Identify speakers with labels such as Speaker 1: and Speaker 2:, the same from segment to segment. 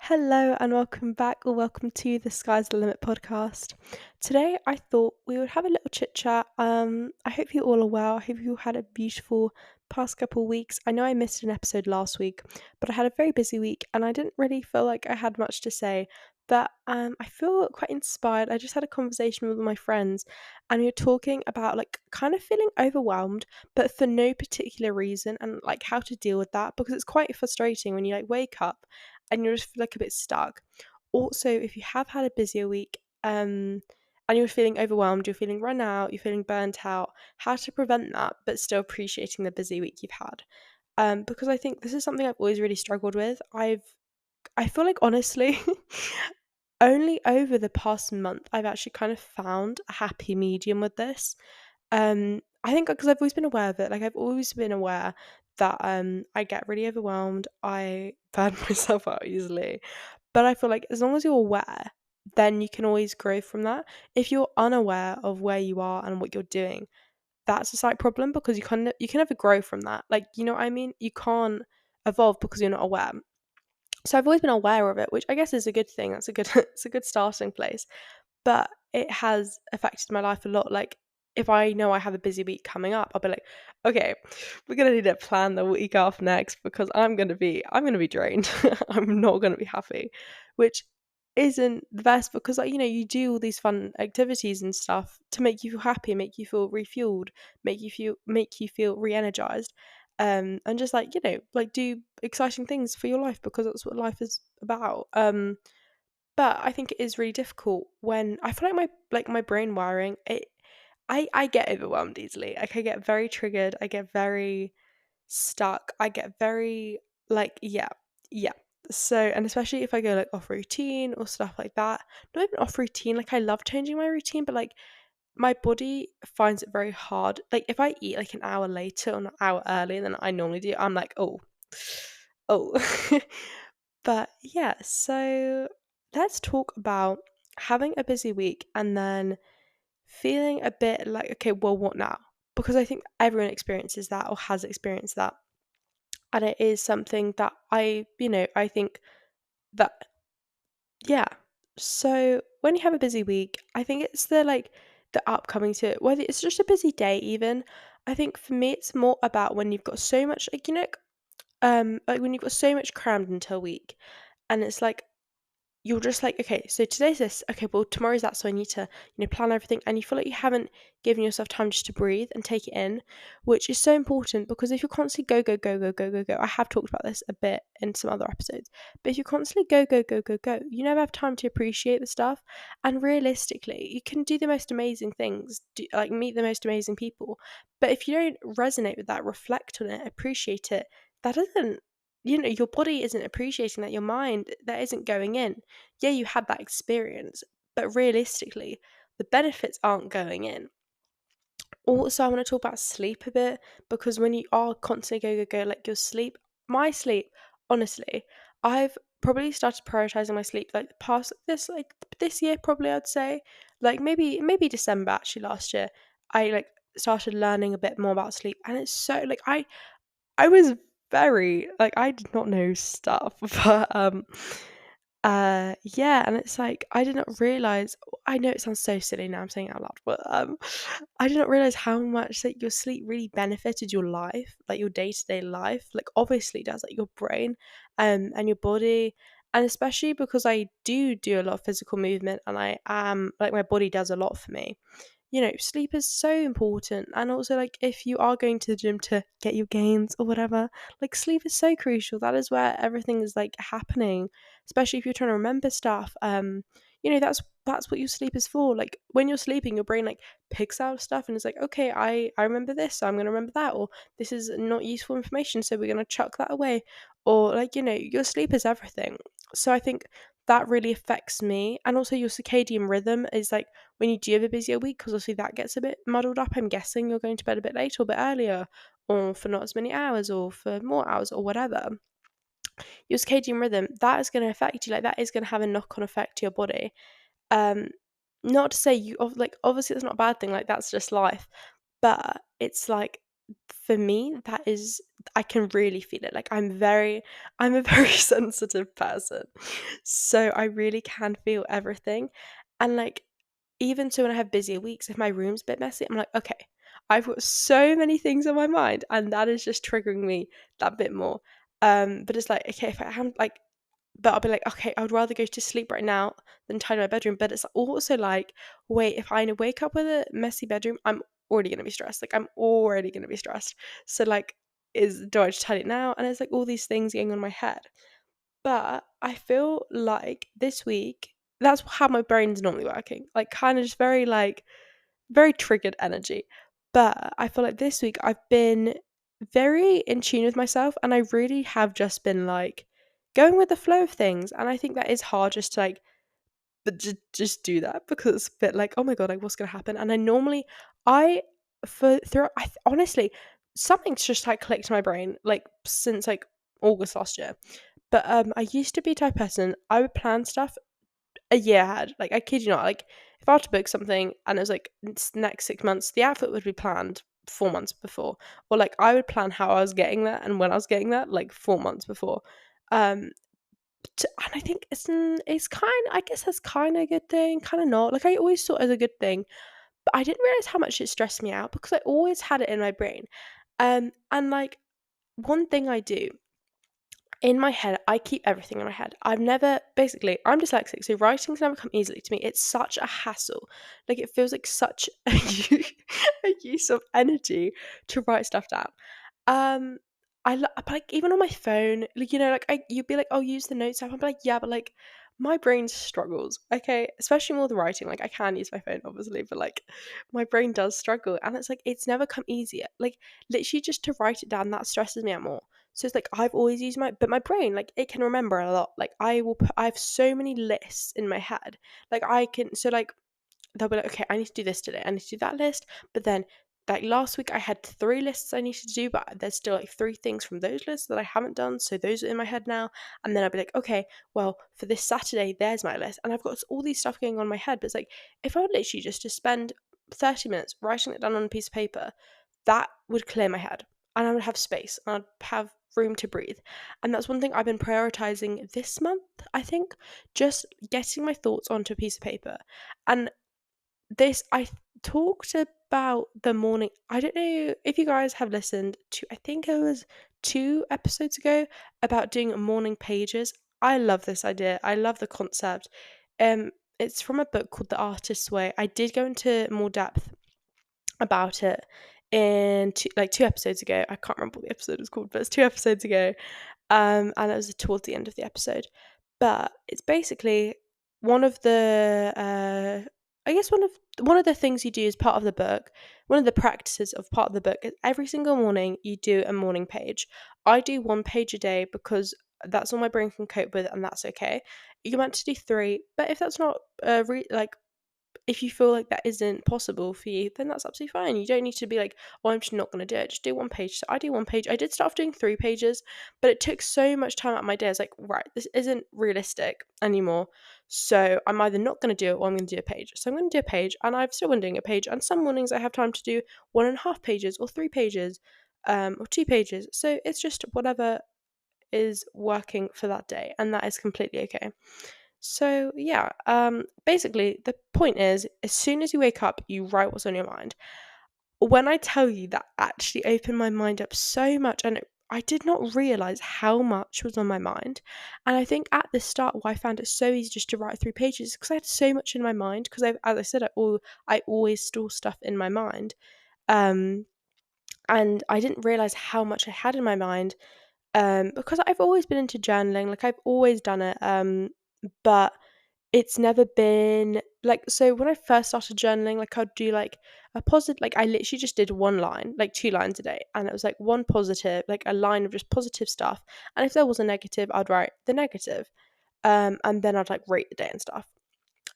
Speaker 1: Hello and welcome back, or welcome to the Sky's the Limit podcast. Today, I thought we would have a little chit chat. I hope you all are well. I hope you had a beautiful past couple weeks. I know I missed an episode last week, but I had a very busy week and I didn't really feel like I had much to say. But I feel quite inspired. I just had a conversation with my friends and we were talking about like kind of feeling overwhelmed, but for no particular reason, and like how to deal with that because it's quite frustrating when you like wake up and you just feel like a bit stuck. Also, if you have had a busier week, and you're feeling overwhelmed, you're feeling run out, you're feeling burnt out, how to prevent that but still appreciating the busy week you've had. Because I think this is something I've always really struggled with. I feel like honestly, only over the past month I've actually kind of found a happy medium with this. I think because I've always been aware of it, like I've always been aware that I get really overwhelmed, I burn myself out easily. But I feel like as long as you're aware, then you can always grow from that. If you're unaware of where you are and what you're doing, that's a slight problem because you can never grow from that. Like, you know what I mean? You can't evolve because you're not aware. So I've always been aware of it, which I guess is a good thing. That's a good it's a good starting place. But it has affected my life a lot. Like, if I know I have a busy week coming up, I'll be like, okay, we're gonna need to plan the week off next because I'm gonna be drained. I'm not gonna be happy, which isn't the best because like you do all these fun activities and stuff to make you feel happy, make you feel refueled, make you feel re-energized, and just like do exciting things for your life because that's what life is about. But I think it is really difficult when I feel like my brain wiring, I get overwhelmed easily. Like I get very triggered, I get very stuck, I get very like yeah. So and especially if I go like off routine or stuff like that. Not even off routine, like I love changing my routine, but like my body finds it very hard. Like if I eat like an hour later or an hour earlier than I normally do, I'm like, oh. But yeah, so let's talk about having a busy week and then feeling a bit like, okay, well, what now? Because I think everyone experiences that or has experienced that. And it is something that I think that, yeah. So when you have a busy week, I think it's the upcoming to it, whether it's just a busy day, even. I think for me, it's more about when you've got so much, like when you've got so much crammed into a week and it's like you're just like, okay, so today's this, okay, well, tomorrow's that, so I need to, plan everything. And you feel like you haven't given yourself time just to breathe and take it in, which is so important because if you're constantly go, go, go, go, go, go, go, I have talked about this a bit in some other episodes, but if you constantly go, go, go, go, go, you never have time to appreciate the stuff. And realistically, you can do the most amazing things, like meet the most amazing people. But if you don't resonate with that, reflect on it, appreciate it, that doesn't, your body isn't appreciating that, your mind, that isn't going in. Yeah, you had that experience, but realistically, the benefits aren't going in. Also, I want to talk about sleep a bit because when you are constantly go, go, go, like your sleep, my sleep, honestly, I've probably started prioritizing my sleep like the past this year, probably I'd say. Like maybe December actually last year. I like started learning a bit more about sleep and it's so like I was very like I did not know stuff, but yeah, and it's like I did not realize. I know it sounds so silly now I'm saying it out loud, but I did not realize how much like your sleep really benefited your life, like your day-to-day life. Like obviously it does, like your brain and your body, and especially because I do a lot of physical movement and I am like my body does a lot for me. Sleep is so important. And also, like, if you are going to the gym to get your gains or whatever, like, sleep is so crucial. That is where everything is like happening, especially if you're trying to remember stuff. That's what your sleep is for. Like, when you're sleeping, your brain like picks out stuff and it's like, okay, I remember this, so I'm gonna remember that, or this is not useful information, so we're gonna chuck that away. Or like, your sleep is everything. So I think that really affects me. And also your circadian rhythm is like when you do have a busier week, because obviously that gets a bit muddled up. I'm guessing you're going to bed a bit later or a bit earlier, or for not as many hours, or for more hours, or whatever. Your circadian rhythm, that is going to affect you. Like that is going to have a knock-on effect to your body. Um, Not to say like obviously that's not a bad thing. Like that's just life. But it's like for me, that is I can really feel it. Like I'm a very sensitive person. So I really can feel everything. And like even so when I have busier weeks, if my room's a bit messy, I'm like, okay, I've got so many things on my mind and that is just triggering me that bit more. But it's like, okay, if I am like but I'll be like, okay, I would rather go to sleep right now than tidy my bedroom. But it's also like, wait, if I wake up with a messy bedroom, I'm already gonna be stressed. Like I'm already gonna be stressed. So like, do I just tidy it now? And it's like all these things going on in my head. But I feel like this week, that's how my brain's normally working. Like kind of just very like very triggered energy. But I feel like this week I've been very in tune with myself and I really have just been like going with the flow of things. And I think that is hard just to like but just do that because it's a bit like, oh my god, like what's gonna happen? And I normally I for throughout honestly, something's just like clicked in my brain like since like August last year. But I used to be the type of person I would plan stuff a year ahead. Like I kid you not, like if I were to book something and it was like next 6 months, the outfit would be planned 4 months before. Or like I would plan how I was getting there and when I was getting there like 4 months before. Um and I think it's kind I guess that's kind of a good thing, kind of not. Like I always thought it was a good thing, but I didn't realize how much it stressed me out because I always had it in my brain. And like one thing I do in my head, I keep everything in my head. I've never basically I'm dyslexic, so writing's never come easily to me. It's such a hassle. Like it feels like such a use of energy to write stuff down. Um but like even on my phone, like like you'd be like, "Oh, use the notes app." I'm like, "Yeah, but like my brain struggles." Okay, especially more the writing. Like I can use my phone obviously, but like my brain does struggle and it's like it's never come easier. Like literally just to write it down that stresses me out more. So it's like I've always used my brain, like it can remember a lot. Like I have so many lists in my head. Like I can, so like they'll be like, okay, I need to do this today. I need to do that list. But then like last week I had 3 lists I needed to do, but there's still like 3 things from those lists that I haven't done. So those are in my head now. And then I'll be like, okay, well, for this Saturday, there's my list. And I've got all these stuff going on in my head. But it's like if I would literally just to spend 30 minutes writing it down on a piece of paper, that would clear my head and I would have space and I'd have room to breathe. And that's one thing I've been prioritizing this month, I think, just getting my thoughts onto a piece of paper. And this, talked about the morning. I don't know if you guys have listened to, I think it was 2 episodes ago about doing morning pages. I love this idea. I love the concept. It's from a book called The Artist's Way. I did go into more depth about it in 2 episodes ago. I can't remember what the episode was called, but it's 2 episodes ago. And it was towards the end of the episode. But it's basically one of the I guess one of the things you do as part of the book, one of the practices of part of the book is every single morning you do a morning page. I do 1 page a day because that's all my brain can cope with, and that's okay. You're meant to do 3, but if that's not if you feel like that isn't possible for you, then that's absolutely fine. You don't need to be like, oh, I'm just not going to do it. Just do 1 page. So I do 1 page. I did start off doing 3 pages, but it took so much time out of my day. I was like, right, this isn't realistic anymore. So I'm either not going to do it or I'm going to do a page. So I'm going to do a page and I've still been doing a page. And some mornings I have time to do 1.5 pages or 3 pages or 2 pages. So it's just whatever is working for that day. And that is completely okay. So yeah, basically the point is, as soon as you wake up, you write what's on your mind. When I tell you that actually opened my mind up so much, and I did not realize how much was on my mind. And I think at the start, why I found it so easy just to write 3 pages because I had so much in my mind. Because as I said, I always store stuff in my mind, um, and I didn't realize how much I had in my mind. Because I've always been into journaling, like I've always done it. But it's never been like so when I first started journaling, like I'd do like a positive like I literally just did 1 line, like 2 lines a day. And it was like one positive, like a line of just positive stuff. And if there was a negative, I'd write the negative. And then I'd like rate the day and stuff.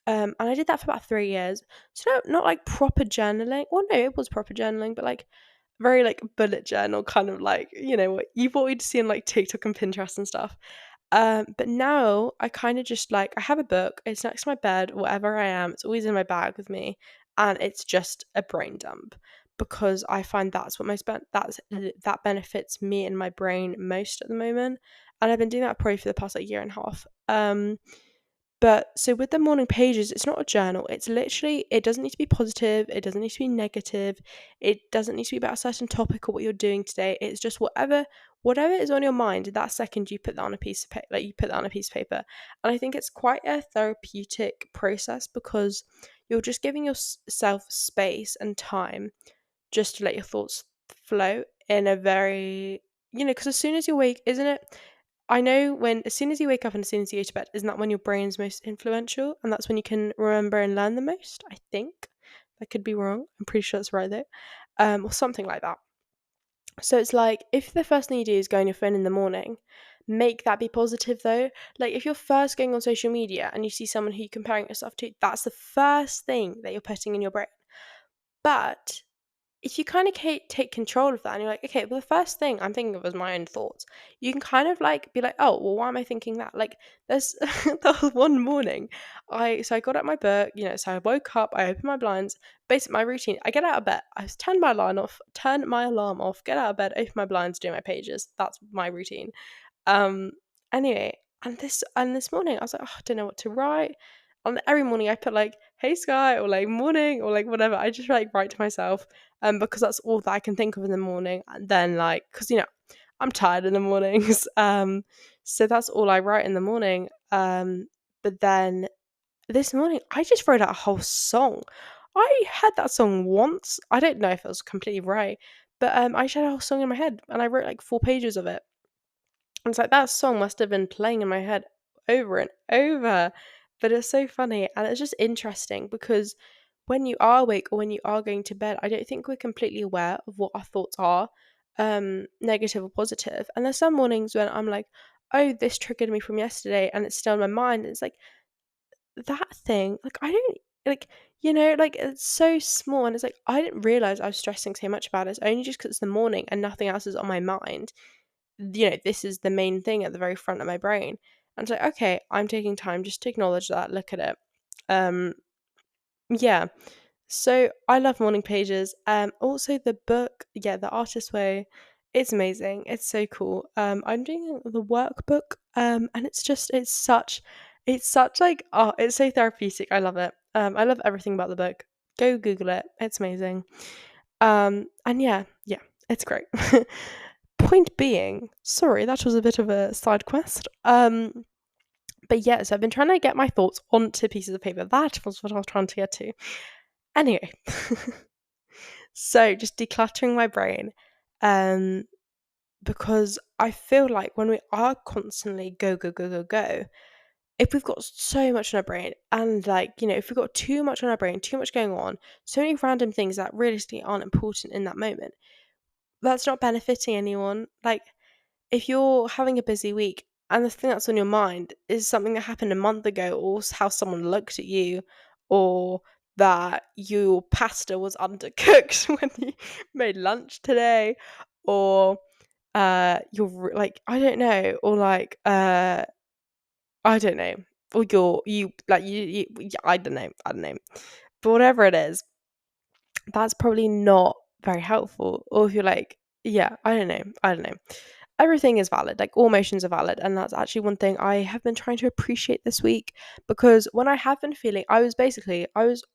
Speaker 1: And I did that for about 3 years. So not like proper journaling. Well, no, it was proper journaling, but like very like bullet journal kind of like, what we'd see in like TikTok and Pinterest and stuff. But now I kind of just like I have a book, it's next to my bed, wherever I am, it's always in my bag with me, and it's just a brain dump. because I find that's what that benefits me and my brain most at the moment. And I've been doing that probably for the past like year and a half. But so with the morning pages, it's not a journal. It's literally, it doesn't need to be positive. It doesn't need to be negative. It doesn't need to be about a certain topic or what you're doing today. It's just whatever is on your mind that second, you put that on a piece of paper, like you put that on a piece of paper. And I think it's quite a therapeutic process because you're just giving yourself space and time just to let your thoughts flow in a very, because as soon as you wake, isn't it? I know as soon as you wake up and as soon as you go to bed, isn't that when your brain's most influential? And that's when you can remember and learn the most, I think. I could be wrong. I'm pretty sure that's right though. Or something like that. So it's like, if the first thing you do is go on your phone in the morning, make that be positive though. Like if you're first going on social media and you see someone who you're comparing yourself to, that's the first thing that you're putting in your brain. But if you kind of take control of that and you're like, okay, well, the first thing I'm thinking of is my own thoughts, you can kind of like be like, oh, well, why am I thinking that? Like, there was one morning, I got out my book, so I woke up, I opened my blinds, basically my routine, I get out of bed, I turn my alarm off, get out of bed, open my blinds, do my pages. That's my routine. Anyway, and this morning I was like, oh, I don't know what to write. And every morning I put like, hey Sky, or like morning, or like whatever. I just like write to myself, because that's all that I can think of in the morning. And then like, because I'm tired in the mornings, so that's all I write in the morning. But then this morning I just wrote out a whole song. I had that song once. I don't know if it was completely right, but I just had a whole song in my head, and I wrote like 4 pages of it. And it's like that song must have been playing in my head over and over. But it's so funny, and it's just interesting because when you are awake or when you are going to bed, I don't think we're completely aware of what our thoughts are, negative or positive. And there's some mornings when I'm like, oh, this triggered me from yesterday, and it's still in my mind. And it's like that thing, like I don't like, like it's so small, and it's like I didn't realize I was stressing so much about it. It's only just because it's the morning and nothing else is on my mind. This is the main thing at the very front of my brain. And it's like, okay, I'm taking time just to acknowledge that, look at it. Yeah. So I love morning pages. Also the book, yeah, The Artist's Way, it's amazing. It's so cool. I'm doing the workbook, and it's such like, oh, it's so therapeutic. I love it. I love everything about the book. Go Google it. It's amazing. And yeah, it's great. Point being, sorry, that was a bit of a side quest. But yeah, so I've been trying to get my thoughts onto pieces of paper. That was what I was trying to get to. Anyway, so just decluttering my brain, because I feel like when we are constantly go, go, go, go, go, if we've got so much on our brain and like, if we've got too much on our brain, too much going on, so many random things that realistically aren't important in that moment, that's not benefiting anyone. Like, if you're having a busy week and the thing that's on your mind is something that happened a month ago, or how someone looked at you, or that your pasta was undercooked when you made lunch today, or you're like, I don't know, or like I don't know, or you like you I don't know, but whatever it is, that's probably not very helpful. Or if you're like, yeah, I don't know. Everything is valid, like all emotions are valid. And that's actually one thing I have been trying to appreciate this week, because when I have been feeling, I was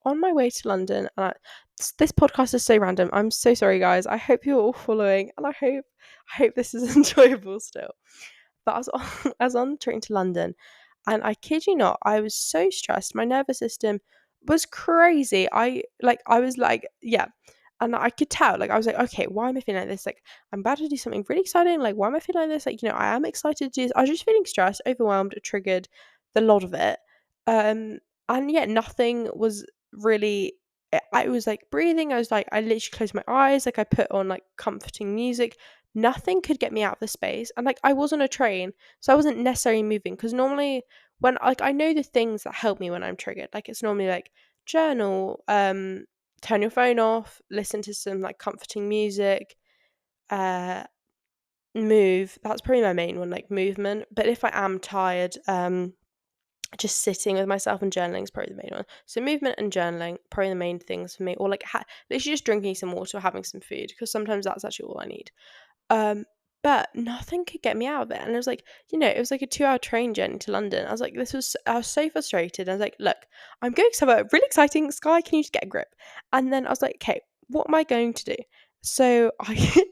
Speaker 1: on my way to London, and this podcast is so random. I'm so sorry, guys. I hope you're all following, and I hope this is enjoyable still. But I was on the train to London, and I kid you not, I was so stressed. My nervous system was crazy. I was like, yeah. And I could tell, like, I was like, okay, why am I feeling like this? Like, I'm about to do something really exciting. Like, why am I feeling like this? Like, I am excited to do this. I was just feeling stressed, overwhelmed, triggered, the lot of it. And yet nothing was really, I was like breathing. I was like, I literally closed my eyes. Like, I put on like comforting music. Nothing could get me out of the space. And like, I was on a train, so I wasn't necessarily moving. Because normally, when like, I know the things that help me when I'm triggered. Like, it's normally like journal, turn your phone off, listen to some like comforting music, move. That's probably my main one, like movement. But if I am tired, just sitting with myself and journaling is probably the main one. So movement and journaling, probably the main things for me, or like literally just drinking some water or having some food, because sometimes that's actually all I need. Um, but nothing could get me out of it. And it was like, it was like a 2-hour train journey to London. I was so frustrated. I was like, look, I'm going somewhere really exciting. Sky, can you just get a grip? And then I was like, okay, what am I going to do? So I,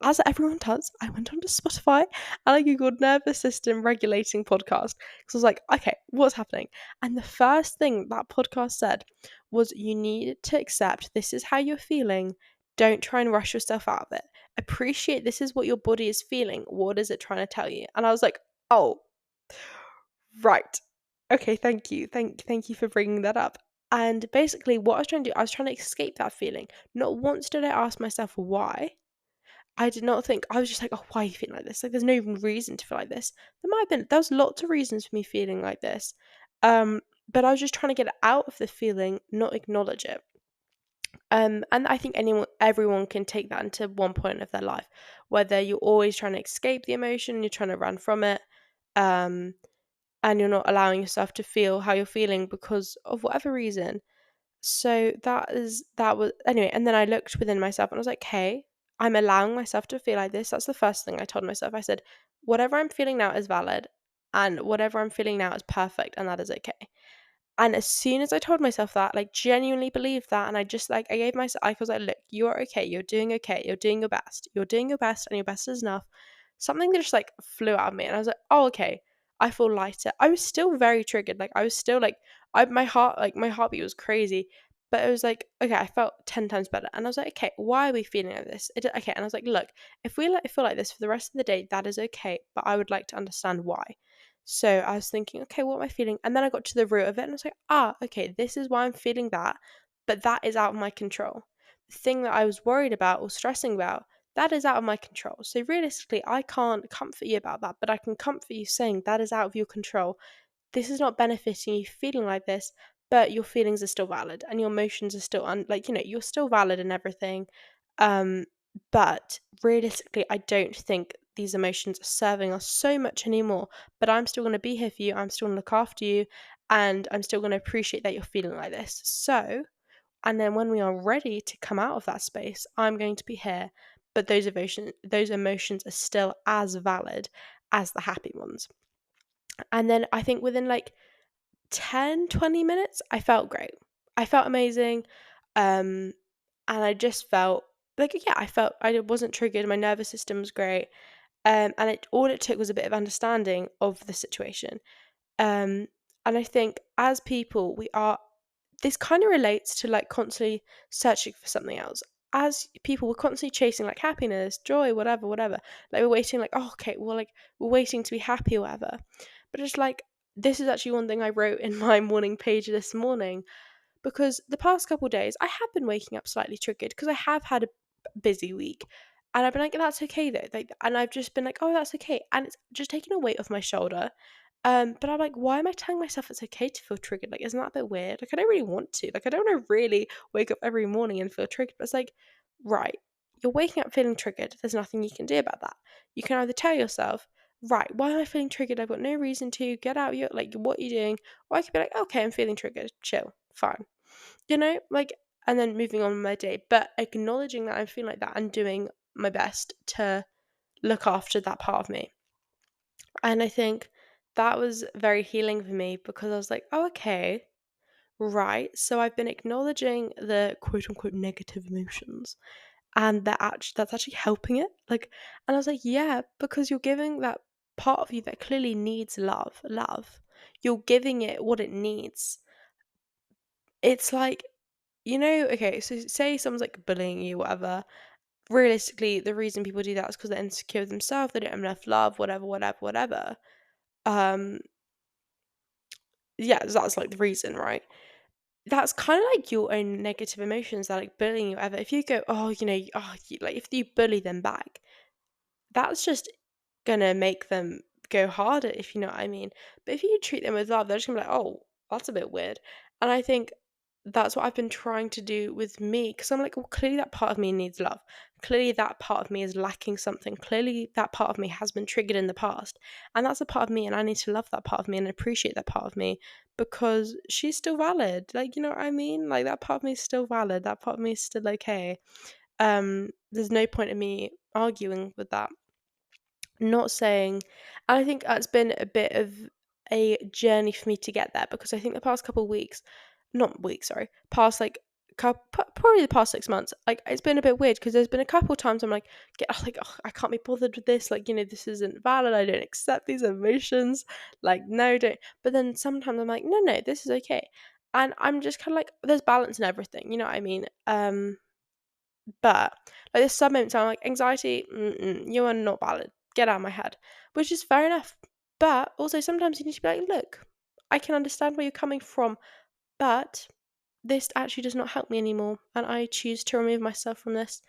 Speaker 1: as everyone does, I went onto Spotify and I googled nervous system regulating podcast, because I was like, okay, what's happening? And the first thing that podcast said was, you need to accept this is how you're feeling. Don't try and rush yourself out of it. Appreciate this is what your body is feeling. What is it trying to tell you? And I was like, oh, right. Okay, thank you. Thank you for bringing that up. And basically, what I was trying to do, I was trying to escape that feeling. Not once did I ask myself why. I did not think, I was just like, oh, why are you feeling like this? Like, there's no even reason to feel like this. There was lots of reasons for me feeling like this. But I was just trying to get out of the feeling, not acknowledge it. And I think everyone can take that into one point of their life, whether you're always trying to escape the emotion, you're trying to run from it, um, and you're not allowing yourself to feel how you're feeling because of whatever reason. So that was anyway. And then I looked within myself and I was like, hey, I'm allowing myself to feel like this. That's the first thing I told myself. I said, whatever I'm feeling now is valid, and whatever I'm feeling now is perfect, and that is okay. And as soon as I told myself that, like, genuinely believed that, and I just, like, I gave myself, I was like, look, you're okay, you're doing okay, you're doing your best, and your best is enough. Something that just, like, flew out of me, and I was like, oh, okay, I feel lighter. I was still very triggered, like, I was still, like, my heartbeat was crazy, but it was like, okay, I felt 10 times better, and I was like, okay, why are we feeling like this? Okay, and I was like, look, if we feel like this for the rest of the day, that is okay, but I would like to understand why. So I was thinking, okay, what am I feeling? And then I got to the root of it and I was like, okay, this is why I'm feeling that, but that is out of my control. The thing that I was worried about or stressing about, that is out of my control. So realistically, I can't comfort you about that, but I can comfort you saying that is out of your control. This is not benefiting you feeling like this, but your feelings are still valid and your emotions are still you're still valid and everything. Um, but realistically, I don't think these emotions are serving us so much anymore. But I'm still going to be here for you. I'm still going to look after you, and I'm still going to appreciate that you're feeling like this. So, and then when we are ready to come out of that space, I'm going to be here. But those emotions are still as valid as the happy ones. And then I think within like 10-20 minutes, I felt great. I felt amazing. Um, and I just felt like, yeah, I wasn't triggered. My nervous system was great. And all it took was a bit of understanding of the situation. Um, and I think as people, this kind of relates to like constantly searching for something else. As people, we're constantly chasing like happiness, joy, whatever, whatever. Like we're waiting, like, oh, okay, well, like we're waiting to be happy or whatever. But it's like, this is actually one thing I wrote in my morning page this morning, because the past couple of days I have been waking up slightly triggered because I have had a busy week. And I've been like, that's okay though. Like, and I've just been like, oh, that's okay. And it's just taking a weight off my shoulder. But I'm like, why am I telling myself it's okay to feel triggered? Like, isn't that a bit weird? Like, I don't really want to. Like, I don't want to really wake up every morning and feel triggered. But it's like, right, you're waking up feeling triggered. There's nothing you can do about that. You can either tell yourself, right, why am I feeling triggered? I've got no reason to. Get out your, like, what are you doing? Or I could be like, okay, I'm feeling triggered. Chill. Fine. Like, and then moving on with my day. But acknowledging that I'm feeling like that and doing my best to look after that part of me. And I think that was very healing for me, because I was like, oh, okay, right. So I've been acknowledging the quote unquote negative emotions, and that's actually helping it. Like, and I was like, yeah, because you're giving that part of you that clearly needs love. You're giving it what it needs. It's like, okay, so say someone's like bullying you, whatever. Realistically, the reason people do that is because they're insecure with themselves, they don't have enough love, whatever, whatever, whatever. Um, yeah, that's like the reason, right? That's kind of like your own negative emotions that like bullying you ever. If you go, oh, like if you bully them back, that's just gonna make them go harder, if you know what I mean. But if you treat them with love, they're just gonna be like, oh, that's a bit weird. And I think that's what I've been trying to do with me, because I'm like, well, clearly that part of me needs love. Clearly that part of me is lacking something. Clearly that part of me has been triggered in the past. And that's a part of me, and I need to love that part of me and appreciate that part of me because she's still valid. Like, you know what I mean? Like, that part of me is still valid. That part of me is still okay. There's no point in me arguing with that. Not saying, and I think that's been a bit of a journey for me to get there, because I think the past couple of weeks, not weeks, sorry, past like probably the past 6 months, like it's been a bit weird because there's been a couple of times I'm like, oh, I can't be bothered with this, like, you know, this isn't valid, I don't accept these emotions, like, no, don't. But then sometimes I'm like, no, this is okay, and I'm just kind of like, there's balance in everything, you know what I mean? But like there's some moments I'm like, anxiety, you are not valid. Get out of my head, which is fair enough. But also sometimes you need to be like, look, I can understand where you're coming from, but this actually does not help me anymore, and I choose to remove myself from this.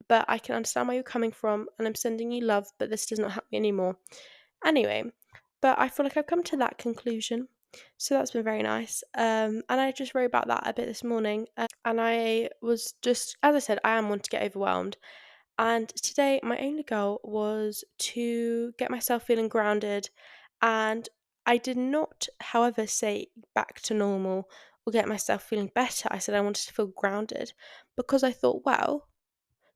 Speaker 1: But I can understand where you're coming from, and I'm sending you love, but this does not help me anymore. Anyway, but I feel like I've come to that conclusion. So that's been very nice. And I just wrote about that a bit this morning. And I was just, as I said, I am one to get overwhelmed. And today, my only goal was to get myself feeling grounded. And I did not, however, say back to normal or get myself feeling better. I said I wanted to feel grounded because I thought, well,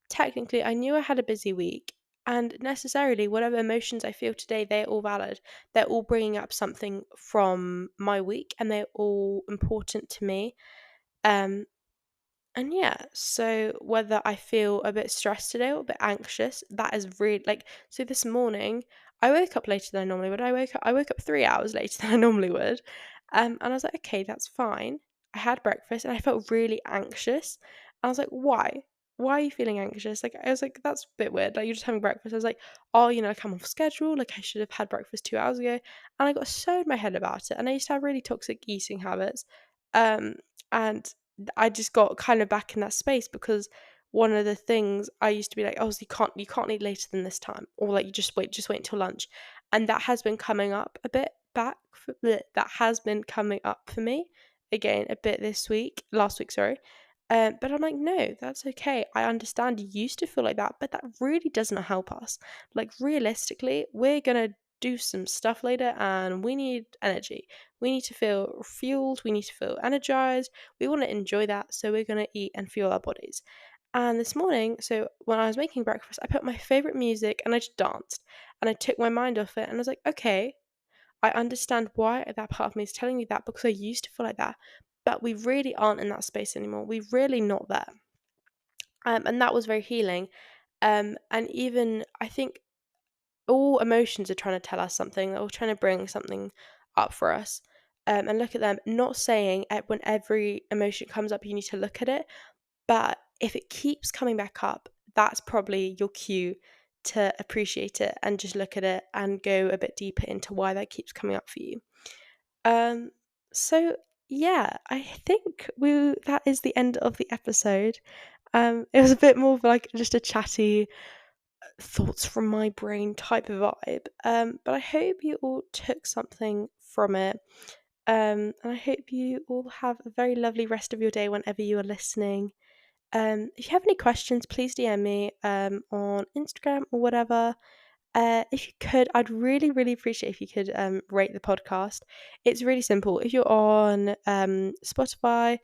Speaker 1: technically, I knew I had a busy week. And necessarily, whatever emotions I feel today, they're all valid. They're all bringing up something from my week, and they're all important to me. Um, and yeah, so whether I feel a bit stressed today or a bit anxious, that is really like, so this morning I woke up later than I normally would. I woke up 3 hours later than I normally would. And I was like, okay, that's fine. I had breakfast and I felt really anxious. I was like, why? Why are you feeling anxious? Like, I was like, that's a bit weird. Like, you're just having breakfast. I was like, oh, like, I'm off schedule. Like, I should have had breakfast 2 hours ago. And I got so in my head about it. And I used to have really toxic eating habits. Um, and I just got kind of back in that space because one of the things I used to be like, oh, so you can't eat later than this time, or like, you just wait until lunch, and that has been coming up a bit that has been coming up for me again a bit last week, sorry. But I'm like, no, that's okay. I understand you used to feel like that, but that really doesn't help us. Like, realistically, we're gonna do some stuff later, and we need energy. We need to feel fueled. We need to feel energized. We want to enjoy that, so we're going to eat and fuel our bodies. And this morning, so when I was making breakfast, I put my favorite music and I just danced, and I took my mind off it, and I was like, okay, I understand why that part of me is telling me that, because I used to feel like that, but we really aren't in that space anymore. We're really not there. And that was very healing. And even I think all emotions are trying to tell us something. They're all trying to bring something up for us. And look at them. Not saying when every emotion comes up, you need to look at it. But if it keeps coming back up, that's probably your cue to appreciate it and just look at it and go a bit deeper into why that keeps coming up for you. Um, so yeah, I think that is the end of the episode. It was a bit more of like just a chatty thoughts from my brain type of vibe. But I hope you all took something from it. And I hope you all have a very lovely rest of your day whenever you are listening. If you have any questions, please DM me on Instagram or whatever. If you could, I'd really, really appreciate if you could rate the podcast. It's really simple. If you're on Spotify,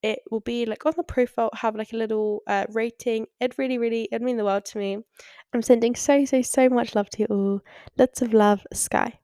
Speaker 1: it will be like on the profile, have like a little rating. It'd mean the world to me. I'm sending so, so, so much love to you all. Lots of love, Sky.